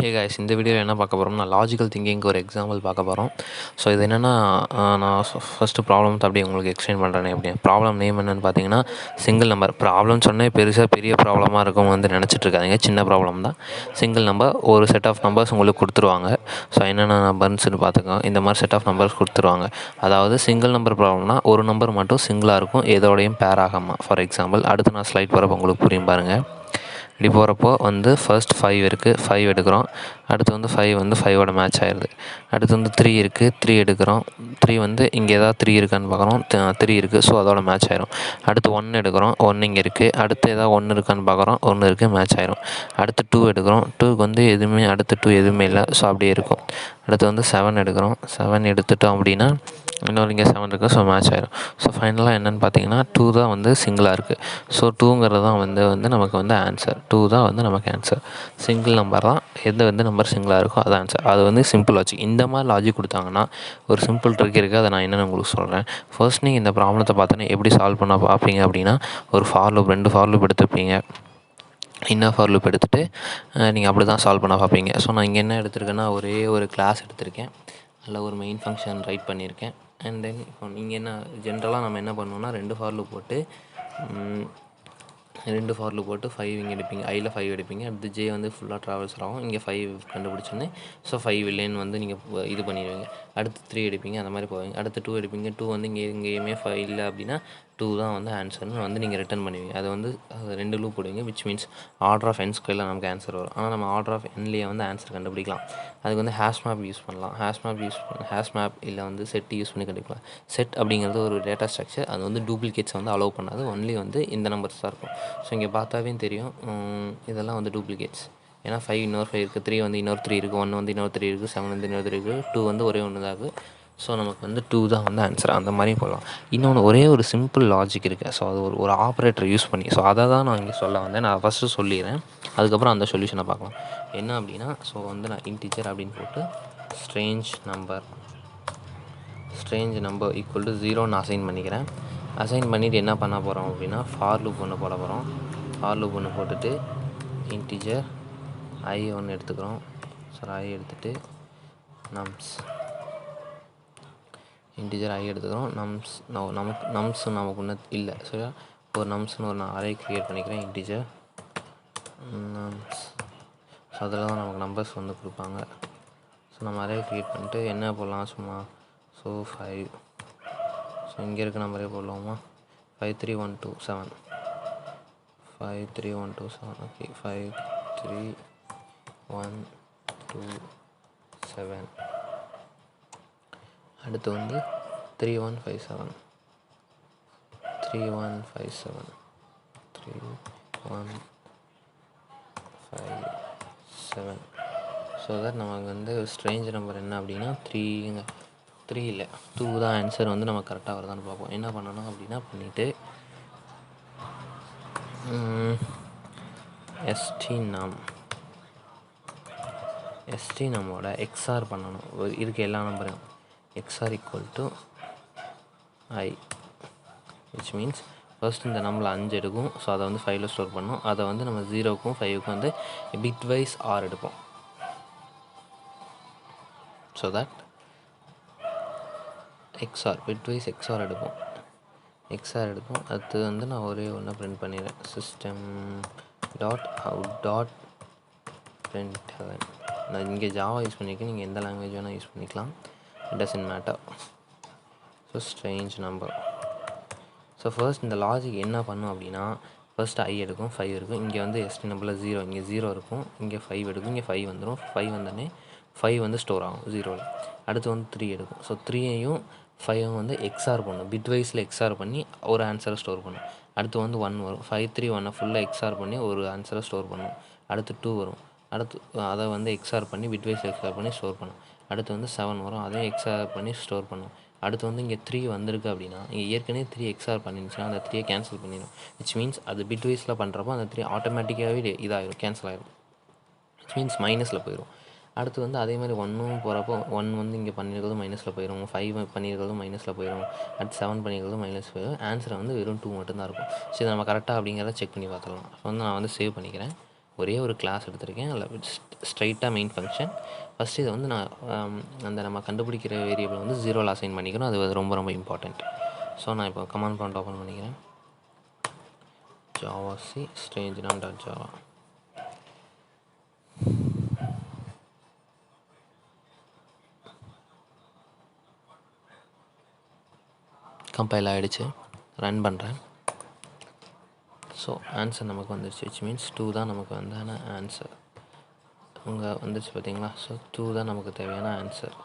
Hey guys, இந்த வீடியோவில் என்ன பார்க்க போகிறோம்னா லாஜிக்கல் திங்கிங்க்கு ஒரு எக்ஸாம்பிள் பார்க்க போகிறோம். ஸோ இது என்னென்னா, நான் ஃபஸ்ட்டு ப்ராப்ளம் அப்படியே உங்களுக்கு எக்ஸ்பிளைன் பண்ணுறேன். எப்படி ப்ராப்ளம் நேம் என்னென்னு பார்த்தீங்கன்னா சிங்கிள் நம்பர். ப்ராப்ளம் சொன்னே பெரிய ப்ராப்ளமாக இருக்கும் நினச்சிட்டு இருக்காதிங்க. சின்ன ப்ராப்ளம் தான். சிங்கிள் நம்பர், ஒரு செட் ஆஃப் நம்பர்ஸ் உங்களுக்கு கொடுத்துருவாங்க. ஸோ என்னென்ன நம்பர்ஸ்னு பார்த்துக்கோங்க. இந்த மாதிரி செட் ஆஃப் நம்பர்ஸ் கொடுத்துருவாங்க. அதாவது சிங்கிள் நம்பர் ப்ராப்ளம்னா ஒரு நம்பர் மட்டும் சிங்கிளாக இருக்கும், எதோடையும் பேர் ஆகாமல். ஃபார் எக்ஸாம்பிள் அடுத்து நான் ஸ்லைட் போகிறப்ப உங்களுக்கு புரியும் பாருங்கள். இப்படி போகிறப்போ ஃபர்ஸ்ட் 5 இருக்குது, 5 எடுக்கிறோம். அடுத்து 5ஓட மேட்ச் ஆகிடுது. அடுத்து 3 இருக்குது, 3 எடுக்கிறோம். 3 இங்கே ஏதாவது 3 இருக்கான்னு பார்க்குறோம். 3 இருக்குது, ஸோ அதோட மேட்ச் ஆயிரும். அடுத்து 1 எடுக்கிறோம், 1 இங்கே இருக்குது. அடுத்து ஏதாவது 1 இருக்கான்னு பார்க்குறோம், 1 இருக்குது, மேட்ச் ஆயிரும். அடுத்து 2 எடுக்கிறோம், 2க்கு எதுவுமே அடுத்து 2 எதுவுமே இல்லை, ஸோ அப்படியே இருக்கும். அடுத்து 7 எடுக்கிறோம், 7 எடுத்துட்டோம் அப்படின்னா இன்னொரு இங்கே 7 இருக்குது, ஸோ மேட்ச் ஆயிரும். ஸோ ஃபைனலாக என்னென்னு பார்த்தீங்கன்னா 2 தான் சிங்கிளாக இருக்குது. ஸோ 2ங்கிறது தான் நமக்கு ஆன்சர். 2 தான் நமக்கு ஆன்சர். சிங்கிள் நம்பர் தான், எது நம்பர் சிங்கிளாக இருக்கோ அது ஆன்சர். அது சிம்பிள் லாஜிக். இந்த மாதிரி லாஜிக் கொடுத்தாங்கன்னா ஒரு சிம்பிள் ட்ரிக் இருக்குது, அதை நான் என்னென்னு உங்களுக்கு சொல்கிறேன். ஃபர்ஸ்ட் நீங்கள் இந்த ப்ராப்ளத்தை பார்த்தோன்னே எப்படி சால்வ் பண்ண பார்ப்பீங்க அப்படின்னா, ஒரு ஃபார் லூப் 2 ஃபார் லூப் எடுத்துப்பீங்க. இன்னர் ஃபார் லூப் எடுத்துகிட்டு நீங்கள் அப்படி தான் சால்வ் பண்ண பார்ப்பீங்க. ஸோ நான் இங்கே என்ன எடுத்திருக்கேன்னா, ஒரே ஒரு கிளாஸ் எடுத்திருக்கேன். அதில் ஒரு மெயின் ஃபங்க்ஷன் ரைட் பண்ணியிருக்கேன். அண்ட் தென் இப்போ நீங்கள் என்ன ஜென்ரலாக நம்ம என்ன பண்ணணும்னா, 2 ஃபார் லூப் போட்டு 5 இங்கே எடுப்பீங்க. ஐயில் 5 எடுப்பீங்க. அடுத்து ஜே ஃபுல்லாக ட்ராவல்ஸ் ஆகும். இங்கே 5 கண்டுபிடிச்சோன்னே ஸோ 5 இல்லைன்னு நீங்கள் இது பண்ணிடுவீங்க. அடுத்து 3 எடுப்பீங்க, அந்த மாதிரி போவீங்க. அடுத்து 2 எடுப்பீங்க. 2 இங்கேயுமே 5 இல்லை அப்படின்னா 2 தான் ஆன்சர்னு நீங்கள் ரிட்டன் பண்ணுவீங்க. அது அது 2 லூப் போடுவீங்க. Which means order of n ஸ்கொயரில் நமக்கு ஆன்சர் வரும். ஆனால் நம்ம ஆர்டர் ஆஃப் nலேயே ஆன்சர் கண்டுபிடிக்கலாம். அதுக்கு ஹேஷ் மேப் யூஸ் பண்ணலாம். ஹேஷ் மேப் இல்லை செட் யூஸ் பண்ணி கண்டுபிடிக்கலாம். செட் அப்படிங்கிறது ஒரு டேட்டா ஸ்ட்ரக்சர். அது டூப்ளிகேட்ஸ் அலோவ் பண்ணாது. ஒன்லி இந்த நம்பர்ஸ் தான் இருக்கும். ஸோ இங்கே பார்த்தாவே தெரியும், இதெல்லாம் டூப்ளிகேட்ஸ். ஏன்னா 5 இன்னொரு 5 இருக்குது, 3 இன்னொரு 3 இருக்குது, 1 இன்னொரு 3 இருக்குது, 7 இன்னொரு 3 இருக்குது, 2 ஒரே ஒன்று தான் இருக்குது. ஸோ நமக்கு 2 தான் ஆன்சர். அந்த மாதிரியும் போடலாம். இன்னொன்று ஒரே ஒரு சிம்பிள் லாஜிக் இருக்குது. ஸோ அது ஒரு ஆப்ரேட்டர் யூஸ் பண்ணி, ஸோ அதை தான் நான் இங்கே சொல்ல வந்தேன். நான் ஃபஸ்ட்டு சொல்லிடுறேன், அதுக்கப்புறம் அந்த சொல்யூஷனை பார்க்கலாம். என்ன அப்படின்னா, ஸோ நான் இன்டிஜர் அப்படின்னு போட்டு ஸ்ட்ரேஞ்ச் நம்பர் ஈக்குவல் டு 0ன்னு அசைன் பண்ணிக்கிறேன். அசைன் பண்ணிவிட்டு என்ன பண்ண போகிறோம் அப்படின்னா, ஃபார் லூப் ஒன்று போட போகிறோம். ஃபார் லூப் ஒன்று போட்டுட்டு இன்டிஜர் ஐ ஒன்று எடுத்துக்கிறோம். ஐ எடுத்துகிட்டு இன்டிஜர் ஐ எடுத்துக்கிறோம். நமக்கு ஒன்று இல்லை. சரியா, ஒரு நம்ஸ்னு ஒரு நான் அரே க்ரியேட் பண்ணிக்கிறேன். Integer nums. ஸோ அதில் தான் நமக்கு நம்பர்ஸ் கொடுப்பாங்க. ஸோ நம்ம அரே க்ரியேட் பண்ணிட்டு என்ன போடலாம், சும்மா 5. ஸோ இங்கே இருக்க நம்பரே போடலாமா, 53127. 53127. ஓகே, 53127. அடுத்து 3157. 3157. ஸோ தட் நமக்கு ஸ்ட்ரேஞ்ச் நம்பர் என்ன அப்படின்னா 3 இல்லை 2 தான் ஆன்சர். நம்ம கரெக்டாக வருதான்னு பார்ப்போம். என்ன பண்ணணும் அப்படின்னா, பண்ணிவிட்டு நம்மோட எக்ஸ்ஆர் பண்ணணும். இருக்க எல்லா நம்பரையும் XOR equal to i. Which means first இந்த நம்பரில் 5 எடுக்கும். ஸோ அதை 5ல் ஸ்டோர் பண்ணணும். அதை நம்ம 0க்கும் 5க்கும் பிட் வைஸ் ஆர் எடுப்போம். So that XOR bitwise XOR எடுப்போம். அடுத்து நான் ஒரே ஒன்று பிரிண்ட் பண்ணிடுறேன். system.out.println. நான் இங்கே ஜாவா யூஸ் பண்ணியிருக்கேன். நீங்கள் எந்த லாங்குவேஜ் வேணால் யூஸ் பண்ணிக்கலாம். It doesn't matter. So strange number. So first இந்த லாஜிக் என்ன பண்ணும் அப்படின்னா, ஃபர்ஸ்ட் ஐ எடுக்கும், 5 இருக்கும். இங்கே எஸ்டி நம்பரில் 0, இங்கே 0 இருக்கும். இங்கே 5 எடுக்கும், இங்கே 5 வந்துடும். 5 வந்தோடனே 5 ஸ்டோர் ஆகும் 0ல். அடுத்து 3 எடுக்கும். ஸோ 3ஐயும் 5 எக்ஸ்ஆர் பண்ணும். பிட் வைஸில் எக்ஸ்ஆர் பண்ணி ஒரு ஆன்சரை ஸ்டோர் பண்ணும். அடுத்து 1 வரும். 5 3 1 ஃபுல்லாக எக்ஸ்ஆர் பண்ணி ஒரு ஆன்சரை ஸ்டோர் பண்ணும். அடுத்து 2 வரும். அடுத்து அதை எக்ஸ்ஆர் பண்ணி பிட் வைஸ் எக்ஸ்ஆர் பண்ணி ஸ்டோர் பண்ணும். அடுத்து 7 வரும். அதையும் எக்ஸ்ஆர் பண்ணி ஸ்டோர் பண்ணும். அடுத்து இங்கே 3 வந்திருக்கு அப்படின்னா, இங்கே ஏற்கனவே 3 எக்ஸ்ஆர் பண்ணிருந்துச்சுன்னா அந்த 3 கேன்சல் பண்ணிடும். விச் மீன்ஸ் அது பிட் வைஸில் பண்ணுறப்போ அந்த 3 ஆட்டோமேட்டிக்காகவே இதாகிடும், கேன்சல் ஆகிடும். விச் மீன்ஸ் மைனஸில் போயிடும். அடுத்து அதே மாதிரி 1 போகிறப்போ 1 இங்கே பண்ணியிருக்கிறதும் மைனஸில் போயிடும். 5 பண்ணியிருக்கிறதும் மைனஸில் போயிடும். அடுத்து 7 பண்ணியிருக்கிறதும் மைனஸ் போயிடும். ஆன்சர் வெறும் 2 மட்டும்தான் இருக்கும். ஸோ இதை நம்ம கரெக்டாக அப்படிங்கிறத செக் பண்ணி பார்த்துக்கலாம். ஸோ நான் சேவ் பண்ணிக்கிறேன். ஒரே ஒரு கிளாஸ் எடுத்திருக்கேன். அதில் ஸ்ட்ரைட்டாக மெயின் ஃபங்க்ஷன். ஃபஸ்ட்டு இதை வந்து நான் அந்த நம்ம கண்டுபிடிக்கிற வேரியபிள் வந்து 0ல் அசைன் பண்ணிக்கணும். அது ரொம்ப ரொம்ப இம்பார்ட்டண்ட். ஸோ நான் இப்போ கமாண்ட் ப்ராம்ப்ட் ஓப்பன் பண்ணிக்கிறேன். javac strangename.java. கம்பைல் ஆகிடுச்சு. ரன் பண்ணுறேன். ஸோ ஆன்சர் நமக்கு வந்துடுச்சு. விச் மீன்ஸ் 2 தான் நமக்கு வந்தான ஆன்சர். அங்கே வந்துடுச்சு பார்த்தீங்களா? ஸோ 2 தான் நமக்கு தேவையான ஆன்சர்.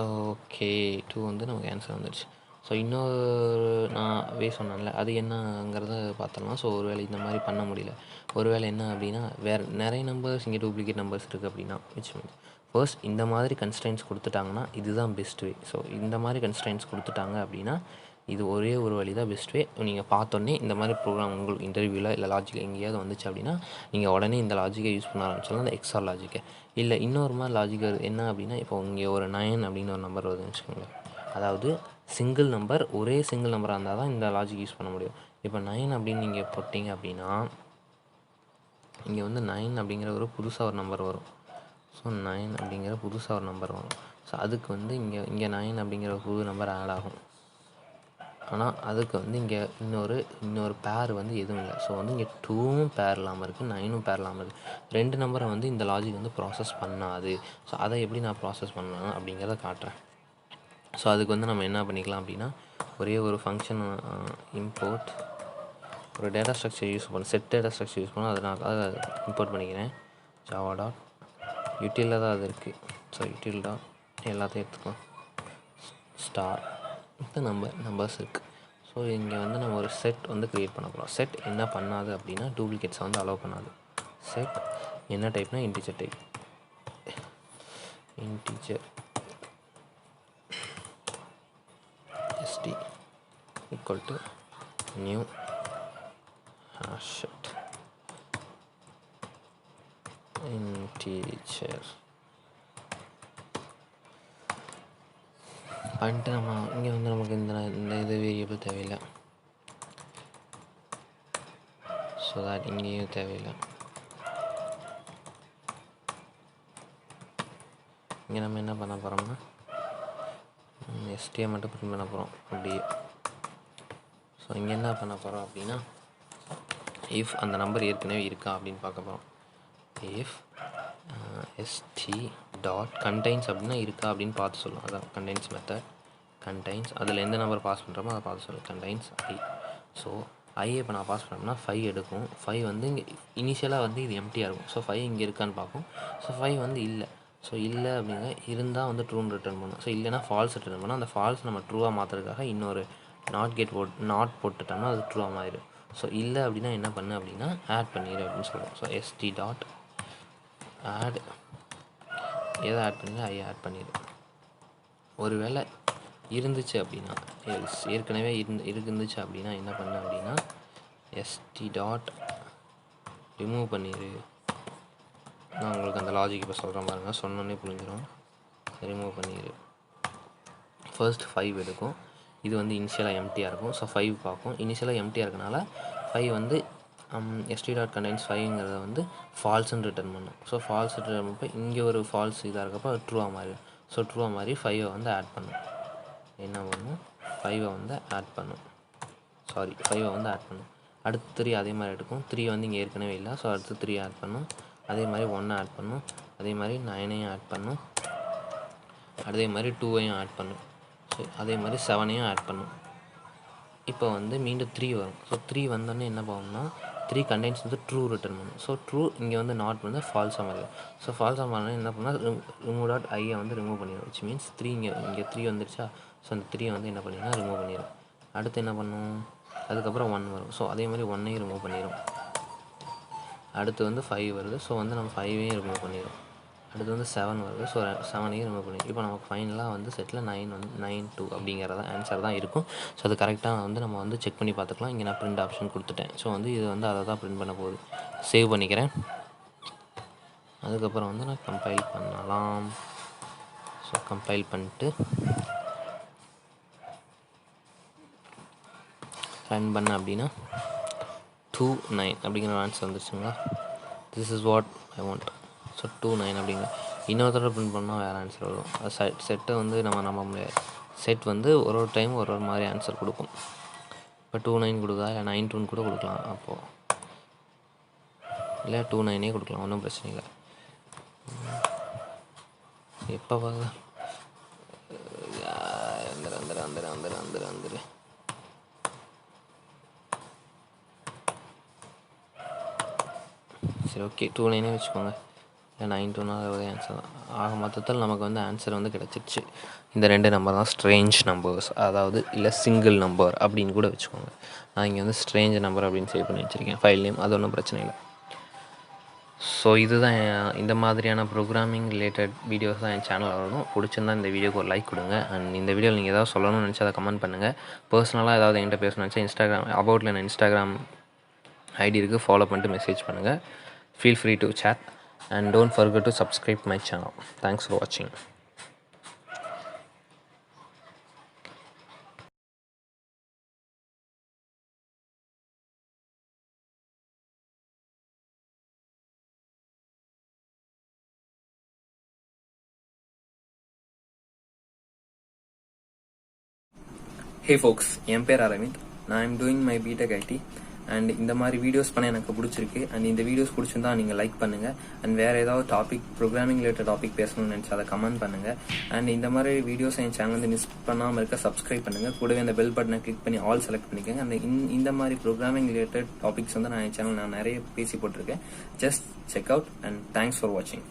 ஓகே, 2 வந்து நமக்கு ஆன்சர் வந்துடுச்சு. ஸோ இன்னொரு நான் சொன்னேன்ல, அது என்னங்கிறத பார்த்தலாம். ஸோ ஒருவேளை இந்த மாதிரி பண்ண முடியல, ஒருவேளை என்ன அப்படின்னா வேறு நிறைய நம்பர்ஸ் இங்கே டூப்ளிகேட் நம்பர்ஸ் இருக்குது அப்படின்னா, விச் மீன்ஸ் ஃபர்ஸ்ட் இந்த மாதிரி கன்ஸ்ட்ரைன்ஸ் கொடுத்துட்டாங்கன்னா இதுதான் பெஸ்ட் வே. ஸோ இந்த மாதிரி கன்ஸ்ட்ரைன்ஸ் கொடுத்துட்டாங்க அப்படின்னா இது ஒரே ஒரு வழி தான் பெஸ்ட் வே. நீங்கள் பார்த்தோன்னே இந்த மாதிரி ப்ரோக்ராம் உங்களுக்கு இன்டர்வியூவில் இல்லை லாஜிக் எங்கேயாவது வந்துச்சு அப்படின்னா நீங்கள் உடனே இந்த லாஜிக்கை யூஸ் பண்ண ஆரம்பிச்சிடலாம், அந்த எக்ஸ்ஆர் லாஜிக்கை. இல்லை இன்னொரு மாதிரி லாஜிக் என்ன அப்படின்னா, இப்போ இங்கே ஒரு 9 அப்படின்னு ஒரு நம்பர் வருதுன்னு வச்சுக்கோங்களேன். அதாவது சிங்கிள் நம்பர், ஒரே சிங்கிள் நம்பராக இருந்தால் தான் இந்த லாஜிக் யூஸ் பண்ண முடியும். இப்போ 9 அப்படின்னு நீங்கள் போட்டிங்க அப்படின்னா இங்கே வந்து 9 அப்படிங்கிற ஒரு புதுசாக ஒரு நம்பர் வரும். ஸோ 9 அப்படிங்கிற புதுசாக ஒரு நம்பர் வரும். ஸோ அதுக்கு வந்து இங்கே 9 அப்படிங்கிற ஒரு புது நம்பர் ஆட் ஆகும். ஆனால் அதுக்கு வந்து இங்கே இன்னொரு பேர் வந்து எதுவும் இல்லை. ஸோ வந்து இங்கே 2வும் பேர் இல்லாமல் இருக்குது, 9ம் பேர் இல்லாமல் இருக்குது. 2 நம்பரை வந்து இந்த லாஜிக் வந்து ப்ராசஸ் பண்ணாது. ஸோ அதை எப்படி நான் ப்ராசஸ் பண்ணேன் அப்படிங்கிறத காட்டுறேன். ஸோ அதுக்கு வந்து நம்ம என்ன பண்ணிக்கலாம் அப்படின்னா, ஒரே ஒரு ஃபங்க்ஷன் இம்போர்ட் ஒரு டேட்டா ஸ்ட்ரக்சர் யூஸ் பண்ண செட் டேட்டா ஸ்ட்ரக்சர் யூஸ் பண்ணால் அதை இம்போர்ட் பண்ணிக்கிறேன். ஜாவா டாட் யூட்டிலில் தான் அது இருக்குது. ஸோ யூட்டில் டாட் எல்லாத்தையும் எடுத்துக்கலாம். ஸ்டார் இப்போ நம்பர்ஸ் இருக்குது. ஸோ இங்கே வந்து நம்ம ஒரு செட் வந்து க்ரியேட் பண்ண போகிறோம். செட் என்ன பண்ணாது அப்படின்னா டூப்ளிகேட்ஸை வந்து அலோவ் பண்ணாது. செட் என்ன டைப்னா integer type. Integer st equal to new hashset integer பண்ணிட்டு நம்ம இங்கே வந்து நமக்கு இந்த இது வேரியபிள் தேவையில்லை. ஸோ தட் இங்கேயும் தேவையில்லை. இங்கே நம்ம என்ன பண்ண போகிறோம்னா எஸ்டியை மட்டும் பிரிண்ட் பண்ண போகிறோம் அப்படியே. ஸோ இங்கே என்ன பண்ண போகிறோம் அப்படின்னா இஃப் அந்த நம்பர் ஏற்கனவே இருக்கா அப்படின்னு பார்க்க போகிறோம். இஃப் st டாட் கண்டெய்ன்ஸ் அப்படின்னா இருக்கா அப்படின்னு பார்த்து சொல்லலாம். அதான் கண்டெய்ன்ஸ் மெத்தட். கண்டெய்ன்ஸ் அதில் எந்த நம்பர் பாஸ் பண்ணுறோமோ அதை பார்த்து சொல்லலாம். Contains I. ஸோ ஐ இப்போ நான் பாஸ் பண்ணோம்னா 5 எடுக்கும். 5 வந்து இங்கே இனிஷியலாக வந்து இது எம்டியாக இருக்கும். ஸோ 5 இங்கே இருக்கான்னு பார்க்கும். ஸோ 5 வந்து இல்லை. ஸோ இல்லை அப்படிங்க இருந்தால் வந்து ட்ரூன்னு ரிட்டர்ன் பண்ணும். ஸோ இல்லைனா ஃபால்ஸ் ரிட்டர்ன் பண்ணோம். அந்த ஃபால்ஸ் நம்ம ட்ரூவாக மாற்றுறதுக்காக இன்னொரு நாட் போட்டுட்டோம்னா அது ட்ரூவாக மாறிடும். ஸோ இல்லை அப்படின்னா என்ன பண்ணு அப்படின்னா ஆட் பண்ணிடு அப்படின்னு சொல்லுவோம். ஸோ st டாட் ஆட் எதை ஆட் பண்ணிடு ஐ ஆட் பண்ணிடு. ஒருவேளை இருந்துச்சு அப்படின்னா ஏற்கனவே இருந்துச்சு அப்படின்னா என்ன பண்ணு அப்படின்னா st டாட் ரிமூவ் பண்ணிடு. நான் உங்களுக்கு அந்த லாஜிக் இப்போ சொல்கிறேன் பாருங்கள், சொன்னோன்னே புரிஞ்சிடும். ரிமூவ் பண்ணிடு. ஃபர்ஸ்ட் 5 எடுக்கும். இது வந்து இனிஷியலாக எம்டியாக இருக்கும். ஸோ 5 பார்க்கும். இனிஷியலாக எம்டியாக இருக்கனால 5 வந்து st டாட் கண்டெய்ன்ஸ் 5ங்கிறத வந்து ஃபால்ஸ்ன்னு ரிட்டர்ன் பண்ணும். ஸோ ஃபால்ஸ் ரிட்டர்ன் பண்ணப்போ இங்கே ஒரு ஃபால்ஸ் இதாக இருக்கப்போ அது ட்ரூவாக மாறிடும். ஸோ ட்ரூவாக மாறி 5 வந்து ஆட் பண்ணும். என்ன பண்ணும் 5 வந்து ஆட் பண்ணும். 5 வந்து ஆட் பண்ணும். அடுத்து 3 அதே மாதிரி எடுக்கும். 3 வந்து இங்கே ஏற்கனவே இல்லை. ஸோ அடுத்து 3 ஆட் பண்ணும். அதே மாதிரி 1 ஆட் பண்ணும். அதே மாதிரி 9ஐயும் ஆட் பண்ணும். அதே மாதிரி 2ஐயும் ஆட் பண்ணும். ஸோ அதே மாதிரி 7ஐயும் ஆட் பண்ணும். இப்போ வந்து மீண்டும் 3 வரும். ஸோ 3 வந்தோடனே என்ன பண்ணும்னா 3 கண்டெய்ன்ஸ் வந்து ட்ரூ ரிட்டர்ன் பண்ணும். ஸோ ட்ரூ இங்கே வந்து நாட் வந்து ஃபால்ஸாக மாறிடும். ஸோ ஃபால்ஸாக மாறினா என்ன பண்ணால் ரிமூவ் டாட் ஐயை வந்து ரிமூவ் பண்ணிடும். விச் மீன்ஸ் 3 இங்கே 3 வந்துருச்சா. ஸோ அந்த 3 வந்து என்ன பண்ணிடும்னா ரிமூவ் பண்ணிடும். அடுத்து என்ன பண்ணும், அதுக்கப்புறம் 1 வரும். ஸோ அதே மாதிரி 1ஐயும் ரிமூவ் பண்ணிடும். அடுத்து வந்து 5 வருது. ஸோ வந்து நம்ம 5ஐயும் ரிமூவ் பண்ணிடும். அடுத்து வந்து 7 வருது. ஸோ 7ஐயும் ரிமூவ் பண்ணிடும். இப்போ நமக்கு ஃபைனலாக வந்து செட்டில் 9 2 அப்படிங்கிறத ஆன்சர் தான் இருக்கும். ஸோ அது கரெக்டாக வந்து நம்ம வந்து செக் பண்ணி பார்த்துக்கலாம். இங்கே நான் பிரிண்ட் ஆப்ஷன் கொடுத்துட்டேன். ஸோ வந்து இது வந்து அதை தான் பிரிண்ட் பண்ண போகுது. சேவ் பண்ணிக்கிறேன். அதுக்கப்புறம் வந்து நான் கம்பைல் பண்ணலாம். ஸோ கம்பைல் பண்ணிட்டு ரன் பண்ண அப்படின்னா 29 அப்படிங்கிற ஆன்சர் வந்துருச்சுங்களா. This is what I want. So 29 அப்படிங்கிற இன்னொரு தடவை பிரிண்ட் பண்ணால் வேறு ஆன்சர் வரும். செட்டை வந்து நம்ம நம்ப முடியாது. செட் வந்து ஒரு டைம் ஒரு மாதிரி ஆன்சர் கொடுக்கும். இப்போ 29 கொடுக்குதா, இல்லை 92 கூட கொடுக்கலாம். அப்போது இல்லை 29 கொடுக்கலாம், ஒன்றும் பிரச்சனை இல்லை. எப்போ வந்துரு சரி, ஓகே 29 வச்சுக்கோங்க. இல்லை 92 ஒரே ஆன்சர் தான். ஆக மொத்தத்தில் நமக்கு வந்து ஆன்சர் வந்து கிடச்சிருச்சு. இந்த 2 நம்பர் தான் ஸ்ட்ரேஞ்ச் நம்பர்ஸ், அதாவது இல்லை சிங்கிள் நம்பர் அப்படின்னு கூட வச்சுக்கோங்க. நான் இங்கே வந்து ஸ்ட்ரேஞ்ச் நம்பர் அப்படின்னு சேவ் பண்ணி வச்சுருக்கேன் ஃபைல் நேம், அது ஒன்றும் பிரச்சனை இல்லை. ஸோ இதுதான் இந்த மாதிரியான ப்ரோக்ராமிங் ரிலேட்டட் வீடியோஸ் தான் என் சேனல் வரணும். பிடிச்சிருந்தா இந்த வீடியோக்கு ஒரு லைக் கொடுங்க. அண்ட் இந்த வீடியோவில் நீங்கள் ஏதாவது சொல்லணும்னு நினச்சா அதை கமெண்ட் பண்ணுங்கள். பர்சனலாக ஏதாவது என்கிட்ட பேசணும்னு நினச்சா இன்ஸ்டாகிராம் அபவுட்டில் நான் இன்ஸ்டாகிராம் ஐடி இருக்குது, ஃபாலோ பண்ணிட்டு மெசேஜ் பண்ணுங்கள். Feel free to chat and don't forget to subscribe my channel. Thanks for watching. Hey folks, என் பேர் அரவிந்த். நான் I'm doing my BTech IT. And இந்த மாதிரி வீடியோஸ் பண்ண எனக்கு பிடிச்சிருக்கு. அண்ட் இந்த வீடியோஸ் பிடிச்சிருந்தா நீங்கள் லைக் பண்ணுங்கள். அண்ட் வேறு ஏதாவது டாபிக் ப்ரோக்ராமிங் ரிலேட்டட் டாபிக் பேசணும்னு நினச்சி அதை கமெண்ட் பண்ணுங்கள். அண்ட் இந்த மாதிரி வீடியோஸ் என் சேனல் வந்து மிஸ் பண்ணாமல் இருக்க சப்ஸ்கிரைப் பண்ணுங்கள். கூடவே அந்த பெல் பட்டனை கிளிக் பண்ணி ஆல் செலக்ட் பண்ணிக்கோங்க. அந்த இந்த மாதிரி ப்ரோக்ராமிங் ரிலேட்டட் டாபிக்ஸ் வந்து நான் என் சேனல் நிறைய பேசி போட்டிருக்கேன். Just check out and thanks for வாட்சிங்.